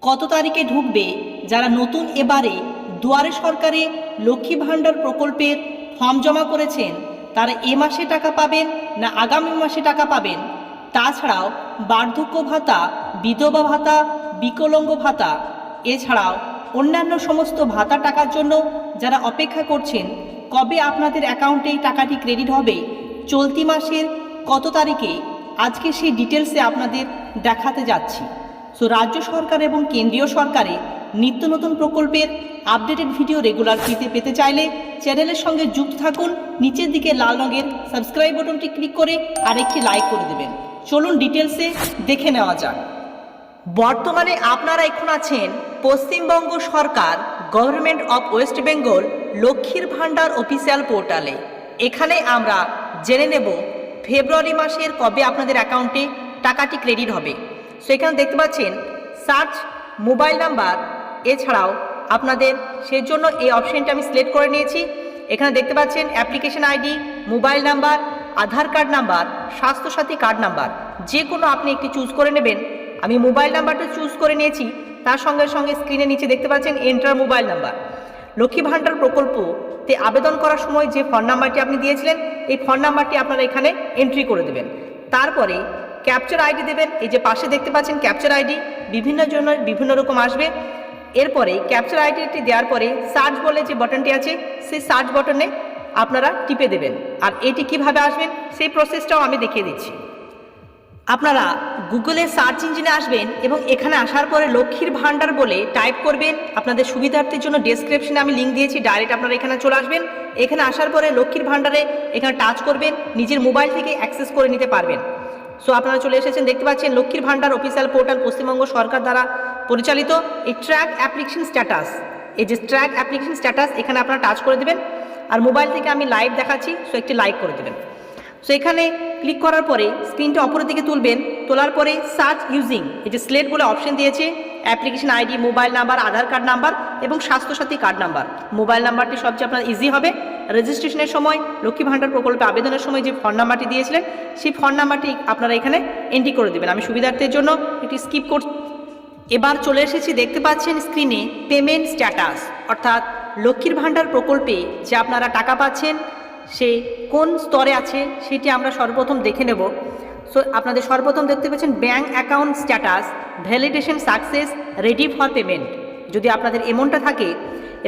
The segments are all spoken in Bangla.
কত তারিখে ঢুকবে, যারা নতুন এবারে দুয়ারে সরকারে লক্ষ্মী ভাণ্ডার প্রকল্পের ফর্ম জমা করেছেন তারা এ মাসে টাকা পাবেন না আগামী মাসে টাকা পাবেন। তাছাড়াও বার্ধক্য ভাতা, বিধবা ভাতা, বিকলাঙ্গ ভাতা এছাড়াও অন্যান্য সমস্ত ভাতা টাকার জন্য যারা অপেক্ষা করছেন কবে আপনাদের অ্যাকাউন্টে এই টাকাটি ক্রেডিট হবে, চলতি মাসের কত তারিখে, আজকে সেই ডিটেলসে আপনাদের দেখাতে যাচ্ছি। সো রাজ্য সরকার এবং কেন্দ্রীয় সরকারে নিত্য নতুন প্রকল্পের আপডেটেড ভিডিও রেগুলার পেতে চাইলে চ্যানেলের সঙ্গে যুক্ত থাকুন। নিচের দিকে লাল রঙের সাবস্ক্রাইব বাটনটি ক্লিক করে আর একটি লাইক করে দেবেন। চলুন ডিটেলসে দেখে নেওয়া যাক। বর্তমানে আপনারা এখন আছেন পশ্চিমবঙ্গ সরকার গভর্নমেন্ট অফ ওয়েস্ট বেঙ্গল লক্ষ্মীর ভাণ্ডার অফিসিয়াল পোর্টালে। এখানে আমরা জেনে নেব ফেব্রুয়ারি মাসের কবে আপনাদের অ্যাকাউন্টে টাকাটি ক্রেডিট হবে। সো এখানে দেখতে পাচ্ছেন সার্চ মোবাইল নাম্বার, এছাড়াও আপনাদের সেই জন্য এই অপশনটা আমি সিলেক্ট করে নিয়েছি। এখানে দেখতে পাচ্ছেন application ID, mobile number, Aadhaar card number, Swasthya Sathi card number, যে কোনো আপনি একটি চুজ করে নেবেন। আমি মোবাইল নাম্বারটা চুজ করে নিয়েছি। তার সঙ্গে সঙ্গে স্ক্রিনের নিচে দেখতে পাচ্ছেন enter mobile number. Lakshmi Bhandar প্রকল্পতে আবেদন করার সময় যে ফোন নাম্বারটি আপনি দিয়েছিলেন এই ফোন নাম্বারটি আপনারা এখানে এন্ট্রি করে দেবেন। তারপরে ক্যাপচার আইডি দেবেন। এই যে পাশে দেখতে পাচ্ছেন ক্যাপচার আইডি বিভিন্ন জনের বিভিন্ন রকম আসবে। এরপরে ক্যাপচার আইডিটি দেওয়ার পরে সার্চ বলে যে বাটনটি আছে সেই সার্চ বাটনে আপনারা টিপে দেবেন। আর এটি কিভাবে আসবেন সেই প্রসেসটাও আমি দেখিয়ে দিচ্ছি। আপনারা গুগলে সার্চ ইঞ্জিনে আসবেন এবং এখানে আসার পরে লক্ষ্মীর ভাণ্ডার বলে টাইপ করবেন। আপনাদের সুবিধার্থের জন্য ডেসক্রিপশনে আমি লিঙ্ক দিয়েছি, ডাইরেক্ট আপনারা এখানে চলে আসবেন। এখানে আসার পরে লক্ষ্মীর ভাণ্ডারে এখানে টাচ করবেন, নিজের মোবাইল থেকে অ্যাক্সেস করে নিতে পারবেন। সো আপনারা চলে এসেছেন, দেখতে পাচ্ছেন লক্ষ্মীর ভাণ্ডার অফিসিয়াল পোর্টাল পশ্চিমবঙ্গ সরকার দ্বারা পরিচালিত। এই ট্র্যাক অ্যাপ্লিকেশন স্ট্যাটাস, এই যে ট্র্যাক অ্যাপ্লিকেশন স্ট্যাটাস এখানে আপনারা টাচ করে দেবেন। আর মোবাইল থেকে আমি লাইভ দেখাচ্ছি, সো একটি লাইক করে দেবেন। সো এখানে ক্লিক করার পরে স্ক্রিনটা অপরের দিকে তুলবেন। তোলার পরে সার্চ ইউজিং এই যে সিলেক্ট বলে অপশন দিয়েছে, application ID, mobile number, Aadhaar card number এবং স্বাস্থ্যসাথী কার্ড নাম্বার। মোবাইল নাম্বারটি সবচেয়ে আপনার ইজি হবে। রেজিস্ট্রেশনের সময় লক্ষ্মী ভাণ্ডার প্রকল্পে আবেদনের সময় যে ফোন নাম্বারটি দিয়েছিলেন সেই ফোন নাম্বারটি আপনারা এখানে এন্ট্রি করে দেবেন। আমি সুবিধার্থের জন্য একটি স্কিপ করছি। এবার চলে এসেছি, দেখতে পাচ্ছেন স্ক্রিনে পেমেন্ট স্ট্যাটাস, অর্থাৎ লক্ষ্মীর ভাণ্ডার প্রকল্পে যে আপনারা টাকা পাচ্ছেন সে কোন স্তরে আছে সেটি আমরা সর্বপ্রথম দেখে নেব। সো আপনাদের সর্বপ্রথম দেখতে পাচ্ছেন bank account status validation success ready for payment. যদি আপনাদের এমনটা থাকে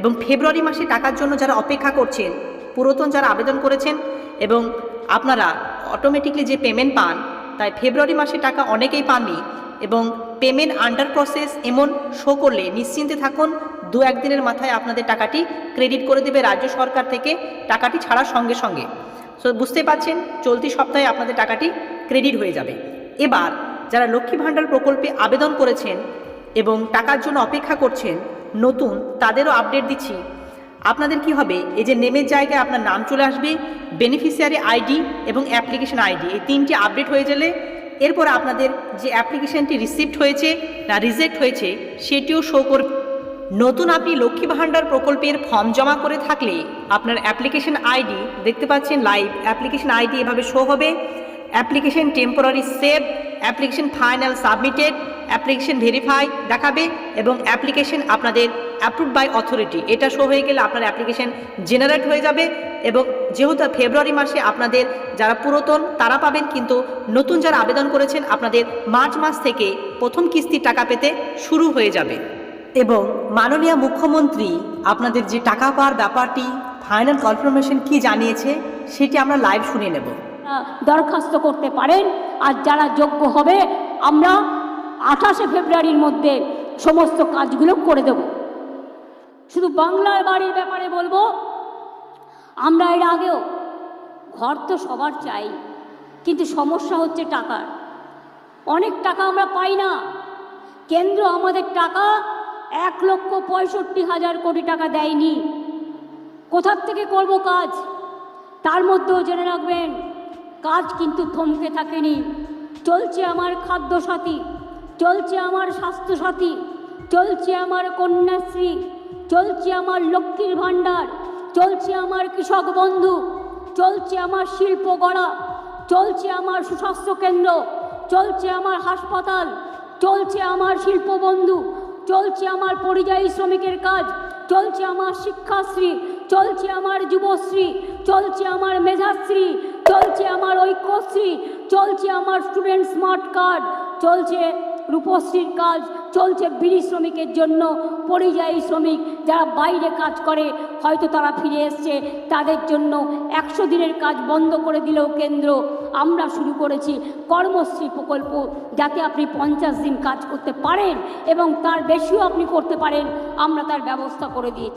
এবং ফেব্রুয়ারি মাসে টাকার জন্য যারা অপেক্ষা করছেন, পুরাতন যারা আবেদন করেছেন এবং আপনারা অটোমেটিকলি যে পেমেন্ট পান, তাই ফেব্রুয়ারি মাসে টাকা অনেকেই পাননি এবং পেমেন্ট আন্ডার প্রসেস এমন শো করলে নিশ্চিন্তে থাকুন, 2-1 দিনের মাথায় আপনাদের টাকাটি ক্রেডিট করে দেবে রাজ্য সরকার থেকে টাকাটি ছাড়ার সঙ্গে সঙ্গে। সো বুঝতে পারছেন চলতি সপ্তাহে আপনাদের টাকাটি ক্রেডিট হয়ে যাবে। এবার যারা লক্ষ্মী ভাণ্ডার প্রকল্পে আবেদন করেছেন এবং টাকার জন্য অপেক্ষা করছেন নতুন, তাদেরও আপডেট দিচ্ছি। আপনাদের কি হবে, এই যে নেমের জায়গায় আপনার নাম চলে আসবে, বেনিফিশিয়ারি আইডি এবং অ্যাপ্লিকেশন আইডি, এই তিনটি আপডেট হয়ে গেলে এরপর আপনাদের যে অ্যাপ্লিকেশনটি রিসিভড হয়েছে না রিজেক্ট হয়েছে সেটিও শো করবে। নতুন আপনি লক্ষ্মী ভাণ্ডার প্রকল্পের ফর্ম জমা করে থাকলে আপনার অ্যাপ্লিকেশন আইডি দেখতে পাচ্ছেন, লাইভ অ্যাপ্লিকেশন আইডি এভাবে শো হবে। Application temporary save, application final submitted, application verify দেখাবে এবং অ্যাপ্লিকেশন আপনাদের অ্যাপ্রুভড বাই অথরিটি এটা শো হয়ে গেলে আপনার অ্যাপ্লিকেশন জেনারেট হয়ে যাবে। এবং যেহেতু ফেব্রুয়ারি মাসে আপনাদের যারা পুরাতন তারা পাবেন, কিন্তু নতুন যারা আবেদন করেছেন আপনাদের মার্চ মাস থেকে প্রথম কিস্তির টাকা পেতে শুরু হয়ে যাবে। এবং মাননীয় মুখ্যমন্ত্রী আপনাদের যে টাকা পাওয়ার ব্যাপারটি ফাইনাল কনফার্মেশন কি জানিয়েছে সেটি আমরা লাইভ শুনে নেব। দরখাস্ত করতে পারেন, আর যারা যোগ্য হবে আমরা 28শে ফেব্রুয়ারির মধ্যে সমস্ত কাজগুলো করে দেব। শুধু বাংলার বাড়ির ব্যাপারে বলবো, আমরা এর আগেও ঘর তো সবার চাই, কিন্তু সমস্যা হচ্ছে টাকার। অনেক টাকা আমরা পাই না। কেন্দ্র আমাদের টাকা 1,65,000 কোটি টাকা দেয়নি। কোথার থেকে করব কাজ? তার মধ্যেও জেনে রাখবেন কাজ কিন্তু থমকে থাকেনি। চলছে আমার খাদ্যসাথী, চলছে আমার স্বাস্থ্যসাথী, চলছে আমার কন্যাশ্রী, চলছে আমার লক্ষ্মীর ভাণ্ডার, চলছে আমার কৃষক বন্ধু, চলছে আমার শিল্প গড়া, চলছে আমার সুস্বাস্থ্য কেন্দ্র, চলছে আমার হাসপাতাল, চলছে আমার শিল্প বন্ধু, চলছে আমার পরিযায়ী শ্রমিকের কাজ, চলছে আমার শিক্ষাশ্রী, চলছে আমার যুবশ্রী, চলছে আমার মেধাশ্রী, চলছে আমার ঐক্যশ্রী, চলছে আমার স্টুডেন্ট স্মার্ট কার্ড, চলছে রূপশ্রীর কাজ, চলছে বিড়ি শ্রমিকের জন্য। পরিযায়ী শ্রমিক যারা বাইরে কাজ করে, হয়তো তারা ফিরে এসছে, তাদের জন্য 100 দিনের কাজ বন্ধ করে দিলেও কেন্দ্র, আমরা শুরু করেছি কর্মশ্রী প্রকল্প, যাতে আপনি 50 দিন কাজ করতে পারেন এবং তার বেশিও আপনি করতে পারেন, আমরা তার ব্যবস্থা করে দিয়েছি।